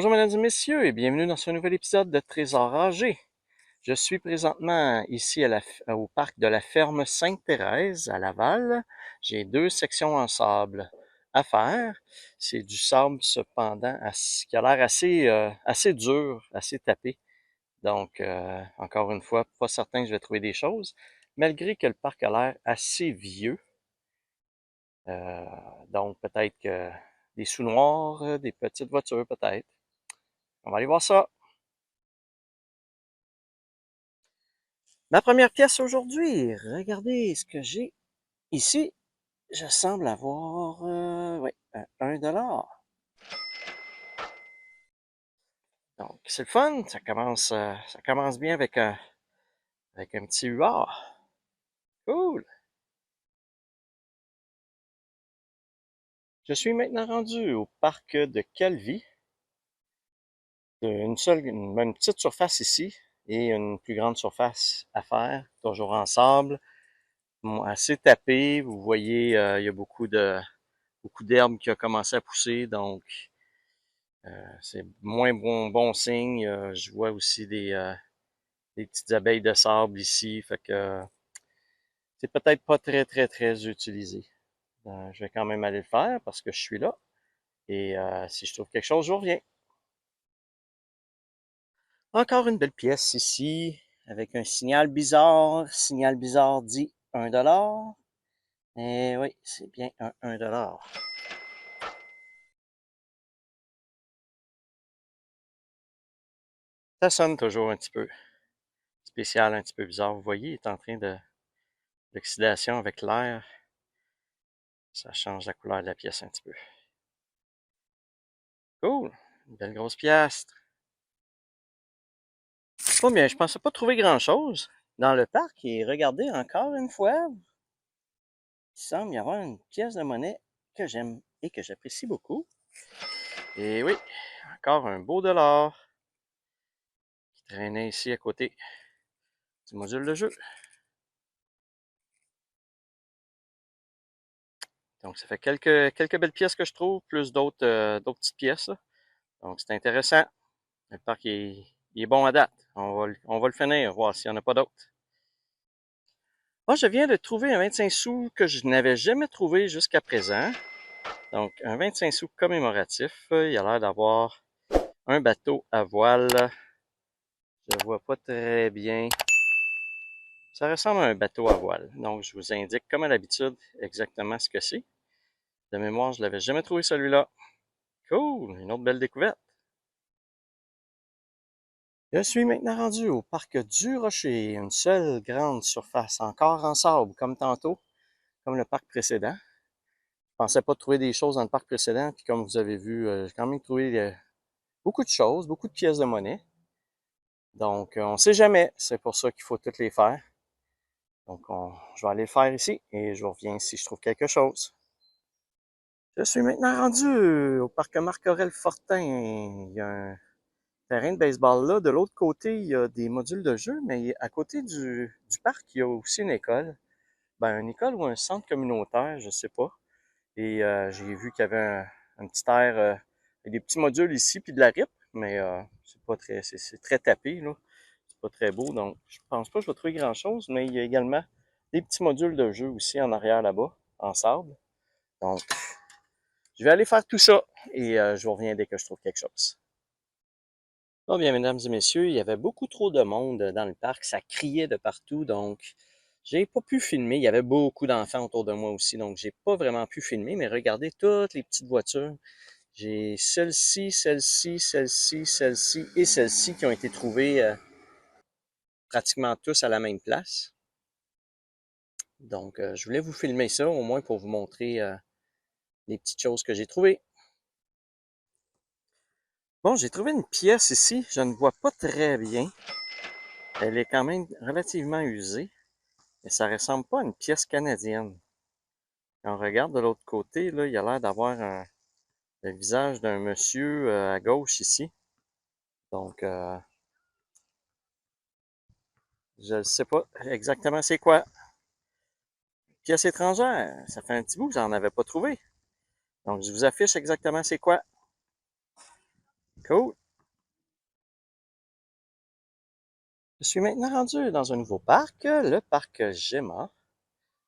Bonjour mesdames et messieurs et bienvenue dans ce nouvel épisode de Trésor âgé. Je suis présentement ici au parc de la ferme Sainte-Thérèse à Laval. J'ai 2 sections en sable à faire. C'est du sable cependant qui a l'air assez dur, assez tapé. Donc, encore une fois, pas certain que je vais trouver des choses, malgré que le parc a l'air assez vieux. Euh, donc, peut-être que des sous-noirs, des petites voitures peut-être. On va aller voir ça. Ma première pièce aujourd'hui, regardez ce que j'ai ici. Je semble avoir, oui, 1 $. Donc, c'est le fun. Ça commence bien avec un petit huard. Cool. Je suis maintenant rendu au parc de Calvi. Une petite surface ici et une plus grande surface à faire, toujours en sable, assez tapé. Vous voyez, il y a beaucoup d'herbe qui a commencé à pousser, donc c'est moins bon signe. Je vois aussi des petites abeilles de sable ici, fait que c'est peut-être pas très utilisé. Je vais quand même aller le faire parce que je suis là. Et si je trouve quelque chose, je reviens. Encore une belle pièce ici, avec un signal bizarre. Signal bizarre dit 1 $. Et oui, c'est bien un 1 $. Ça sonne toujours un petit peu spécial, un petit peu bizarre. Vous voyez, il est en train d'oxydation avec l'air. Ça change la couleur de la pièce un petit peu. Cool! Une belle grosse piastre. Pas bien, je pensais pas trouver grand-chose dans le parc. Et regardez, encore une fois, il semble y avoir une pièce de monnaie que j'aime et que j'apprécie beaucoup. Et oui, encore un beau dollar qui traînait ici à côté du module de jeu. Donc, ça fait quelques belles pièces que je trouve, plus d'autres petites pièces, là. Donc, c'est intéressant. Le parc il est bon à date. On va le finir, voir s'il n'y en a pas d'autres. Moi, je viens de trouver un 25 sous que je n'avais jamais trouvé jusqu'à présent. Donc, un 25 sous commémoratif. Il a l'air d'avoir un bateau à voile. Je ne vois pas très bien. Ça ressemble à un bateau à voile. Donc, je vous indique, comme à l'habitude, exactement ce que c'est. De mémoire, je ne l'avais jamais trouvé celui-là. Cool! Une autre belle découverte. Je suis maintenant rendu au parc du Rocher. Une seule grande surface, encore en sable, comme tantôt, comme le parc précédent. Je pensais pas trouver des choses dans le parc précédent, puis comme vous avez vu, j'ai quand même trouvé beaucoup de choses, beaucoup de pièces de monnaie. Donc, on ne sait jamais. C'est pour ça qu'il faut toutes les faire. Donc, je vais aller le faire ici et je reviens si je trouve quelque chose. Je suis maintenant rendu au parc Marc-Aurèle-Fortin. Il y a un terrain de baseball là. De l'autre côté, il y a des modules de jeu, mais à côté du parc, il y a aussi une école. Ben, une école ou un centre communautaire, je sais pas. Et j'ai vu qu'il y avait un petit air avec des petits modules ici, puis de la RIP, mais c'est pas très, c'est très tapé, là. C'est pas très beau, donc je pense pas que je vais trouver grand-chose, mais il y a également des petits modules de jeu aussi en arrière là-bas, en sable. Donc, je vais aller faire tout ça et je vous reviens dès que je trouve quelque chose. Bon, bien, mesdames et messieurs, il y avait beaucoup trop de monde dans le parc, ça criait de partout, donc j'ai pas pu filmer. Il y avait beaucoup d'enfants autour de moi aussi, donc j'ai pas vraiment pu filmer, mais regardez toutes les petites voitures. J'ai celle-ci, celle-ci, celle-ci, celle-ci et celle-ci qui ont été trouvées pratiquement tous à la même place. Donc, je voulais vous filmer ça, au moins pour vous montrer les petites choses que j'ai trouvées. Bon, j'ai trouvé une pièce ici, je ne vois pas très bien. Elle est quand même relativement usée, mais ça ressemble pas à une pièce canadienne. Quand on regarde de l'autre côté, là, il a l'air d'avoir le visage d'un monsieur à gauche ici. Donc, je ne sais pas exactement c'est quoi. Pièce étrangère, ça fait un petit bout que j'en avais pas trouvé. Donc, je vous affiche exactement c'est quoi. Cool. Je suis maintenant rendu dans un nouveau parc, le parc Gemma.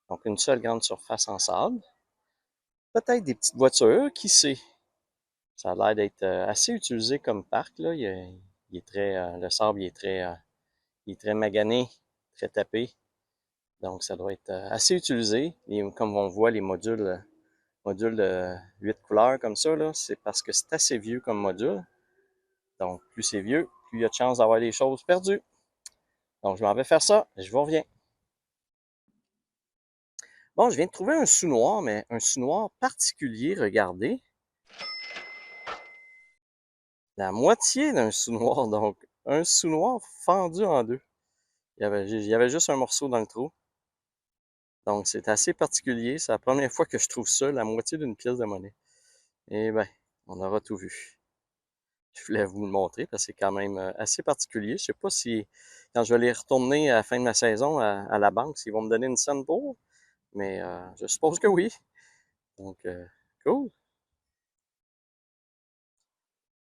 Donc, une seule grande surface en sable. Peut-être des petites voitures, qui sait? Ça a l'air d'être assez utilisé comme parc, là. Il est très, le sable, il est très magané, très tapé. Donc, ça doit être assez utilisé. Et comme on voit, les modules de 8 couleurs comme ça, là, c'est parce que c'est assez vieux comme module. Donc, plus c'est vieux, plus il y a de chances d'avoir des choses perdues. Donc, je m'en vais faire ça et je vous reviens. Bon, je viens de trouver un sous-noir, mais un sous-noir particulier, regardez. La moitié d'un sous-noir, donc un sous-noir fendu en deux. Il y avait juste un morceau dans le trou. Donc, c'est assez particulier. C'est la première fois que je trouve ça, la moitié d'une pièce de monnaie. Eh ben, on aura tout vu. Je voulais vous le montrer parce que c'est quand même assez particulier. Je sais pas si, quand je vais les retourner à la fin de ma saison à la banque, s'ils vont me donner une somme pour, mais je suppose que oui. Donc, cool.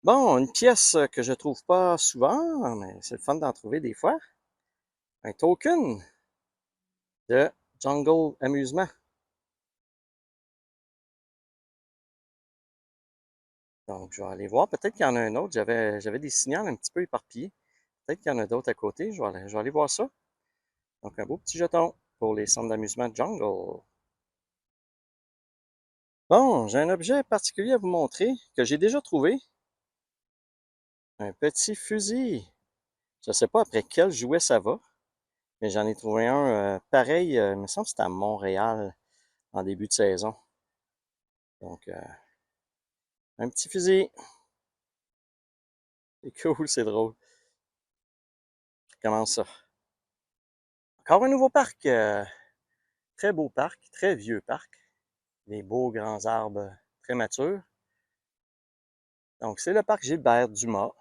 Bon, une pièce que je trouve pas souvent, mais c'est le fun d'en trouver des fois. Un token de Jungle Amusement. Donc, je vais aller voir. Peut-être qu'il y en a un autre. J'avais des signaux un petit peu éparpillés. Peut-être qu'il y en a d'autres à côté. Je vais aller voir ça. Donc, un beau petit jeton pour les centres d'amusement Jungle. Bon, j'ai un objet particulier à vous montrer que j'ai déjà trouvé. Un petit fusil. Je ne sais pas après quel jouet ça va, mais j'en ai trouvé un pareil, il me semble que c'était à Montréal en début de saison. Donc, un petit fusil. C'est cool, c'est drôle. Comment ça? Encore un nouveau parc. Très beau parc, très vieux parc. Des beaux grands arbres très matures. Donc, c'est le parc Gilbert Dumas.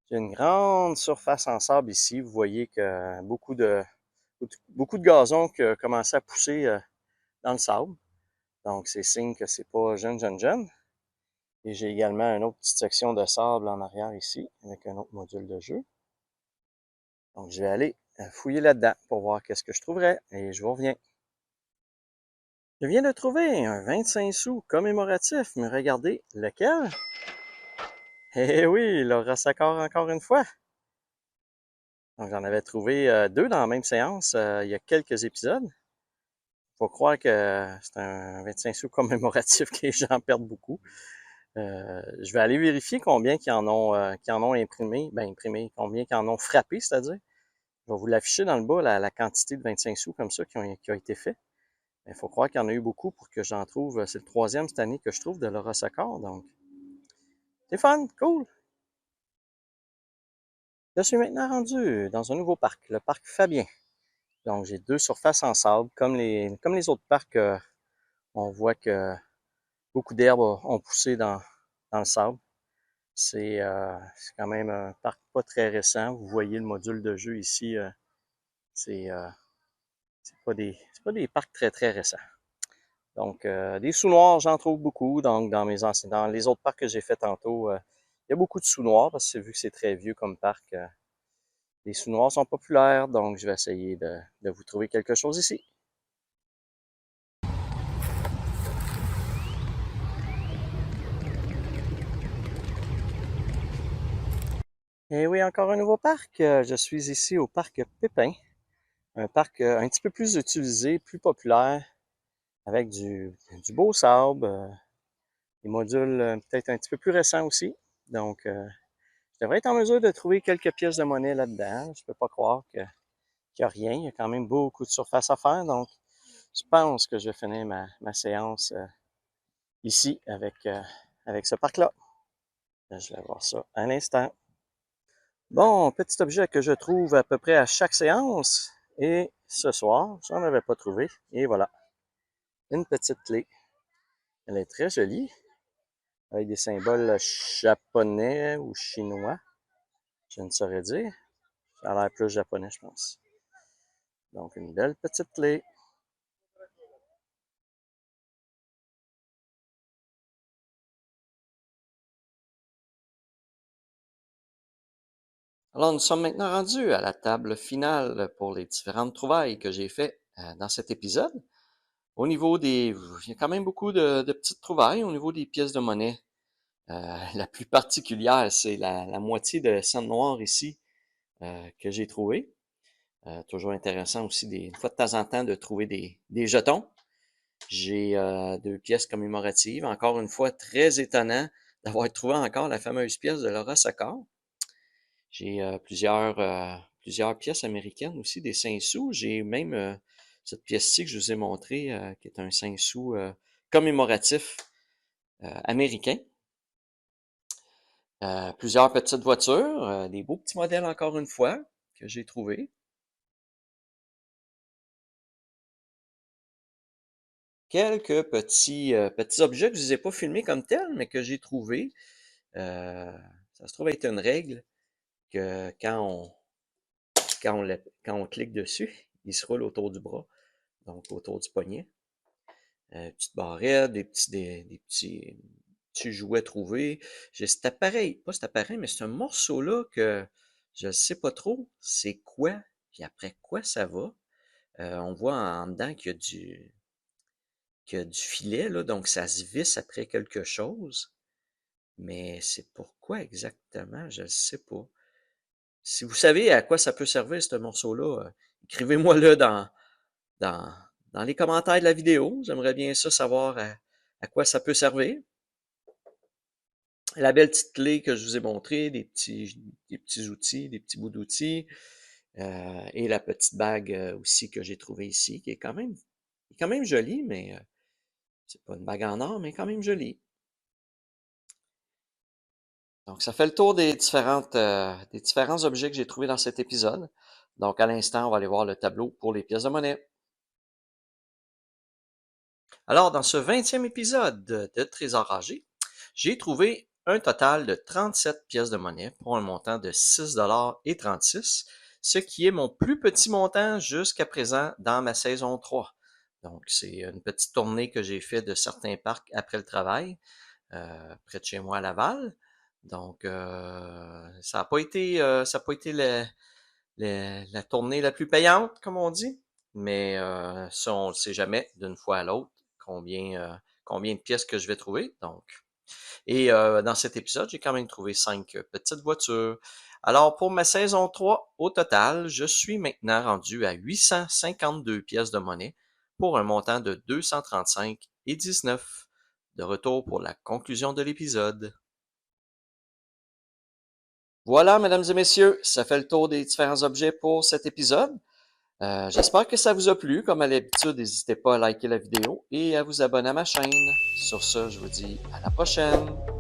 Il y a une grande surface en sable ici. Vous voyez que beaucoup de gazon qui a commencé à pousser dans le sable. Donc, c'est signe que c'est pas jeune. Et j'ai également une autre petite section de sable en arrière ici, avec un autre module de jeu. Donc, je vais aller fouiller là-dedans pour voir qu'est-ce que je trouverai et je vous reviens. Je viens de trouver un 25 sous commémoratif, mais regardez, lequel? Eh oui, Laura Saccard encore une fois. Donc, j'en avais trouvé deux dans la même séance il y a quelques épisodes. Faut croire que c'est un 25 sous commémoratif que les gens perdent beaucoup. Je vais aller vérifier combien qu'ils en ont imprimé, combien qu'ils en ont frappé, c'est-à-dire. Je vais vous l'afficher dans le bas, la quantité de 25 sous comme ça qui a été fait. Il faut croire qu'il y en a eu beaucoup pour que j'en trouve. C'est le troisième cette année que je trouve de Laura Saccard, donc c'est fun, cool. Je suis maintenant rendu dans un nouveau parc, le parc Fabien. Donc j'ai deux surfaces en sable, comme les autres parcs. On voit que beaucoup d'herbes ont poussé dans le sable. C'est quand même un parc pas très récent. Vous voyez le module de jeu ici. C'est euh, c'est pas des parcs très très récents. Donc des sous-noirs, j'en trouve beaucoup. Donc dans les autres parcs que j'ai fait tantôt, il y a beaucoup de sous-noirs parce que vu que c'est très vieux comme parc, les sous-noirs sont populaires. Donc je vais essayer de vous trouver quelque chose ici. Et oui, encore un nouveau parc. Je suis ici au parc Pépin, un parc un petit peu plus utilisé, plus populaire, avec du beau sable, des modules peut-être un petit peu plus récents aussi. Donc, je devrais être en mesure de trouver quelques pièces de monnaie là-dedans. Je peux pas croire qu'il n'y a rien. Il y a quand même beaucoup de surface à faire. Donc, je pense que je vais finir ma séance ici avec ce parc-là. Je vais voir ça un instant. Bon, petit objet que je trouve à peu près à chaque séance. Et ce soir, j'en avais pas trouvé. Et voilà, une petite clé. Elle est très jolie, avec des symboles japonais ou chinois. Je ne saurais dire. Ça a l'air plus japonais, je pense. Donc, une belle petite clé. Alors, nous sommes maintenant rendus à la table finale pour les différentes trouvailles que j'ai faites dans cet épisode. Au niveau des... Il y a quand même beaucoup de petites trouvailles au niveau des pièces de monnaie. La plus particulière, c'est la moitié de cent noir ici que j'ai trouvé. Toujours intéressant aussi, une fois de temps en temps, de trouver des jetons. J'ai deux pièces commémoratives. Encore une fois, très étonnant d'avoir trouvé encore la fameuse pièce de Laura Socor. J'ai plusieurs pièces américaines aussi, des 5 sous. J'ai même cette pièce-ci que je vous ai montrée, qui est un 5 sous commémoratif américain. Plusieurs petites voitures, des beaux petits modèles encore une fois que j'ai trouvés. Quelques petits objets que je ne vous ai pas filmés comme tels, mais que j'ai trouvés. Ça se trouve être une règle que quand on clique dessus, il se roule autour du bras, donc autour du poignet. Petite barrette, petits jouets trouvés. J'ai cet appareil, pas cet appareil, mais c'est un morceau-là que je ne sais pas trop c'est quoi, puis après quoi ça va. On voit en dedans qu'il y a du filet, là, donc ça se visse après quelque chose. Mais c'est pourquoi exactement, je ne sais pas. Si vous savez à quoi ça peut servir, ce morceau-là, écrivez-moi-le dans, dans les commentaires de la vidéo. J'aimerais bien ça savoir à quoi ça peut servir. La belle petite clé que je vous ai montrée, des petits outils, des petits bouts d'outils, et la petite bague aussi que j'ai trouvée ici, qui est quand même jolie, mais c'est pas une bague en or, mais quand même jolie. Donc, ça fait le tour des différents objets que j'ai trouvés dans cet épisode. Donc, à l'instant, on va aller voir le tableau pour les pièces de monnaie. Alors, dans ce 20e épisode de Trésor rangé, j'ai trouvé un total de 37 pièces de monnaie pour un montant de 6,36 $, ce qui est mon plus petit montant jusqu'à présent dans ma saison 3. Donc, c'est une petite tournée que j'ai fait de certains parcs après le travail, près de chez moi à Laval. Donc, ça n'a pas été, la tournée la plus payante, comme on dit, mais ça, on ne le sait jamais d'une fois à l'autre combien de pièces que je vais trouver. Donc, et dans cet épisode, j'ai quand même trouvé 5 petites voitures. Alors, pour ma saison 3, au total, je suis maintenant rendu à 852 pièces de monnaie pour un montant de 235,19 $. De retour pour la conclusion de l'épisode. Voilà, mesdames et messieurs, ça fait le tour des différents objets pour cet épisode. J'espère que ça vous a plu. Comme à l'habitude, n'hésitez pas à liker la vidéo et à vous abonner à ma chaîne. Sur ce, je vous dis à la prochaine.